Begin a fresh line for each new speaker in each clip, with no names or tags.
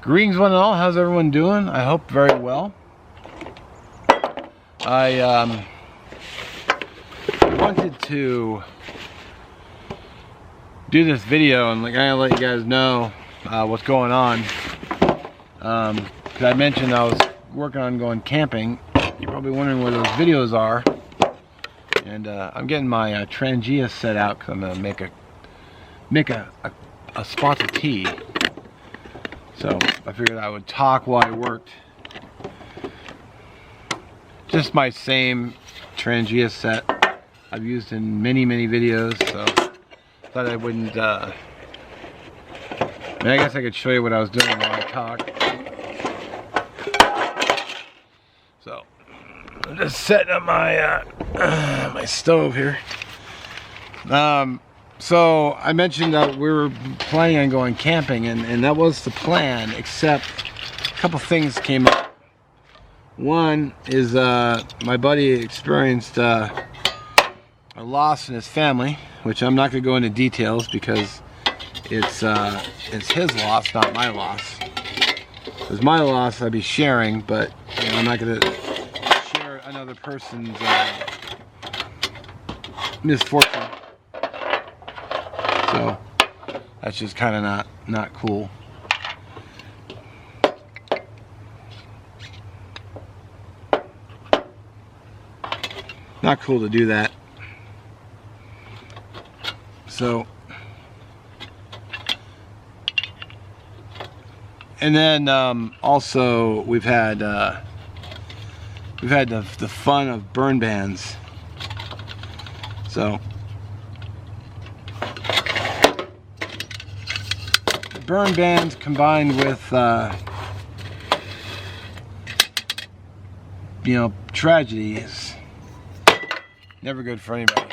Greetings one and all, how's everyone doing? I hope very well. I wanted to do this video and kind of let you guys know what's going on. Because I mentioned I was working on going camping. You're probably wondering where those videos are. And I'm getting my Trangia set out because I'm going to make a spot of tea. So I figured I would talk while I worked. Just my same Trangia set I've used in many videos, so I thought I wouldn't I guess I could show you what I was doing while I talked. So I'm just setting up my my stove here. So I mentioned that we were planning on going camping, and that was the plan, except a couple things came up. One is my buddy experienced a loss in his family, which I'm not going to go into details because it's his loss, not my loss. If it was my loss, I'd be sharing, but you know, I'm not going to share another person's misfortune. So that's just kind of not cool. Not cool to do that. So, and then also we've had the fun of burn bans. So burn bans combined with you know, tragedy is never good for anybody.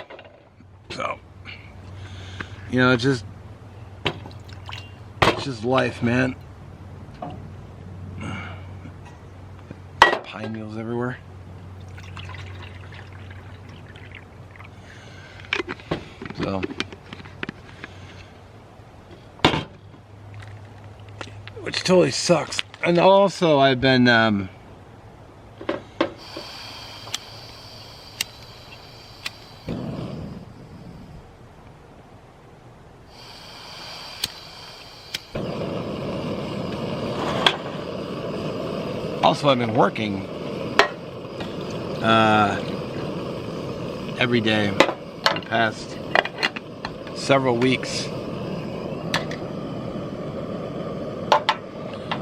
So you know, it's just life, man. Pine needles everywhere. So which totally sucks. And also I've been working every day for the past several weeks.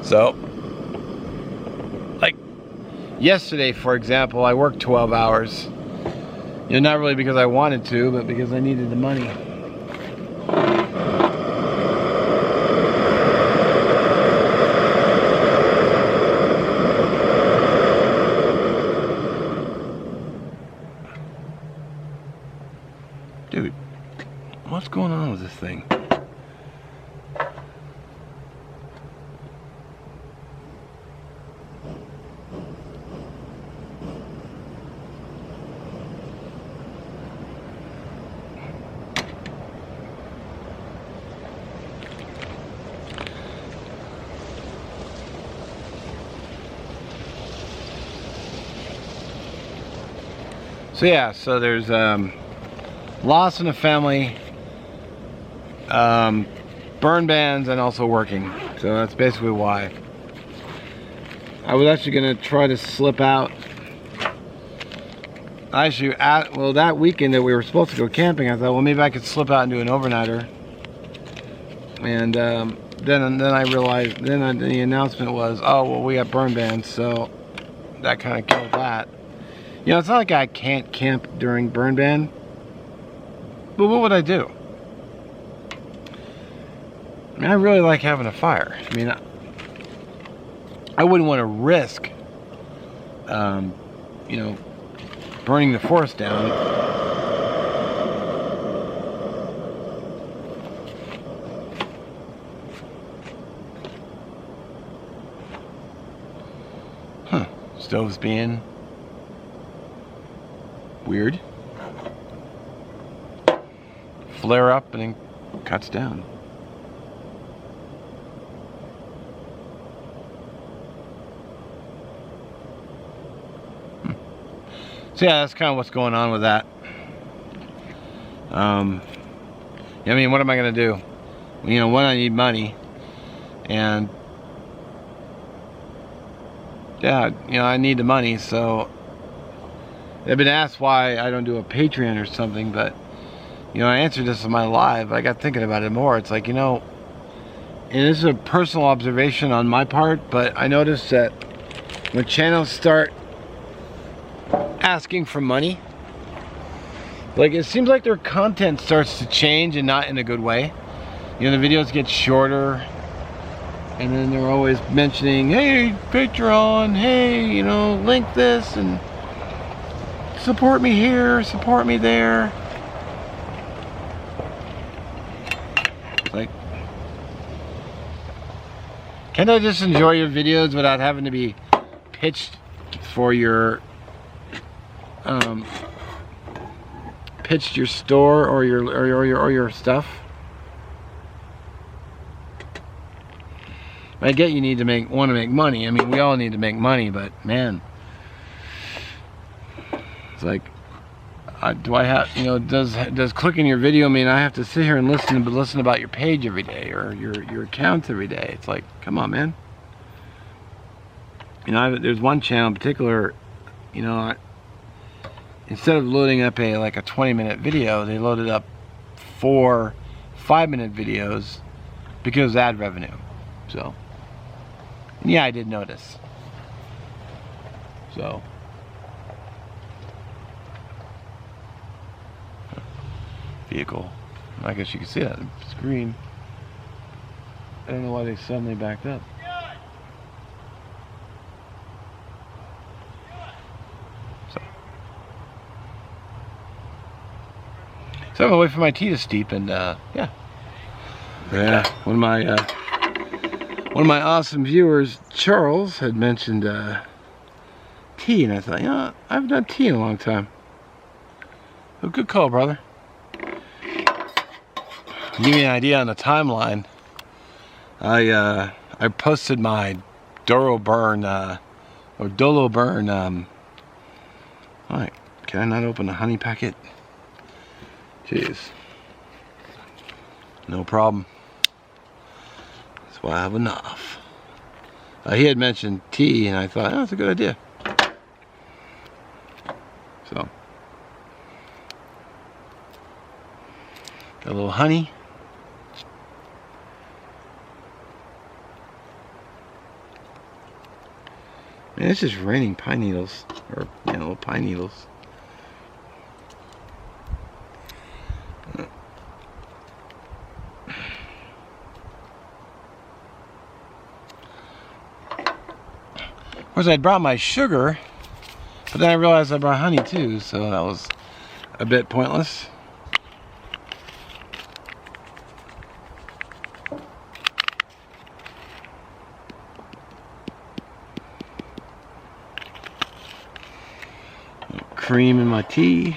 So, like yesterday, for example, I worked 12 hours. You know, not really because I wanted to, but because I needed the money. Dude, what's going on with this thing? So yeah, so there's loss in the family, burn bans, and also working. So that's basically why. I was actually gonna try to slip out. Actually, well, that weekend that we were supposed to go camping, I thought, well, maybe I could slip out and do an overnighter. And then I realized, then the announcement was, oh, well, we got burn bans, so that kind of killed that. You know, it's not like I can't camp during burn ban, but what would I do? I mean, I really like having a fire. I mean, I wouldn't want to risk, you know, burning the forest down. Huh, stoves being weird. Flare up and then cuts down. So yeah, that's kind of what's going on with that. I mean, what am I gonna do? You know, one, I need money, and yeah, you know, I need the money. So I've been asked why I don't do a Patreon or something, but you know, I answered this in my live. I got thinking about it more. It's like, you know, and this is a personal observation on my part, but I noticed that when channels start asking for money, like, it seems like their content starts to change, and not in a good way. You know, the videos get shorter, and then they're always mentioning, hey, Patreon, hey, you know, link this, and support me here, support me there. Like, can't I just enjoy your videos without having to be pitched for your pitched your store or your stuff? I get you need to want to make money. I mean, we all need to make money, but man, it's like, do I have, you know, does clicking your video mean I have to sit here and listen about your page every day, or your accounts every day? It's like, come on, man. You know, there's one channel in particular, you know, instead of loading up like a 20-minute video, they loaded up 4 5-minute videos because of ad revenue. So, yeah, I did notice. So, vehicle. I guess you can see that. It's green. I don't know why they suddenly backed up. So I'm gonna wait for my tea to steep, and yeah. One of my awesome viewers, Charles, had mentioned tea, and I thought, you know, I haven't done tea in a long time. Oh, good call, brother. Give you an idea on the timeline. I posted my Dolo Burn. Alright, can I not open a honey packet? Jeez. No problem. That's why I have enough. He had mentioned tea, and I thought, oh, that's a good idea. So, got a little honey. Man, it's just raining pine needles, or, you know, pine needles. Of course, I brought my sugar, but then I realized I brought honey too, so that was a bit pointless. Cream in my tea.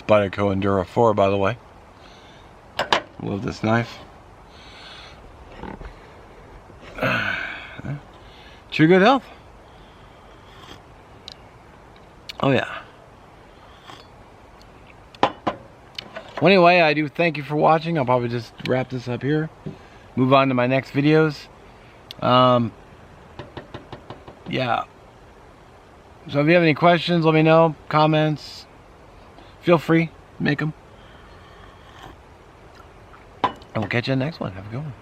Spyderco Endura 4, by the way. Love this knife. True good health. Oh yeah. Well, anyway, I do thank you for watching. I'll probably just wrap this up here. Move on to my next videos. Yeah. So if you have any questions, let me know. Comments. Feel free, make them. And we'll catch you in the next one. Have a good one.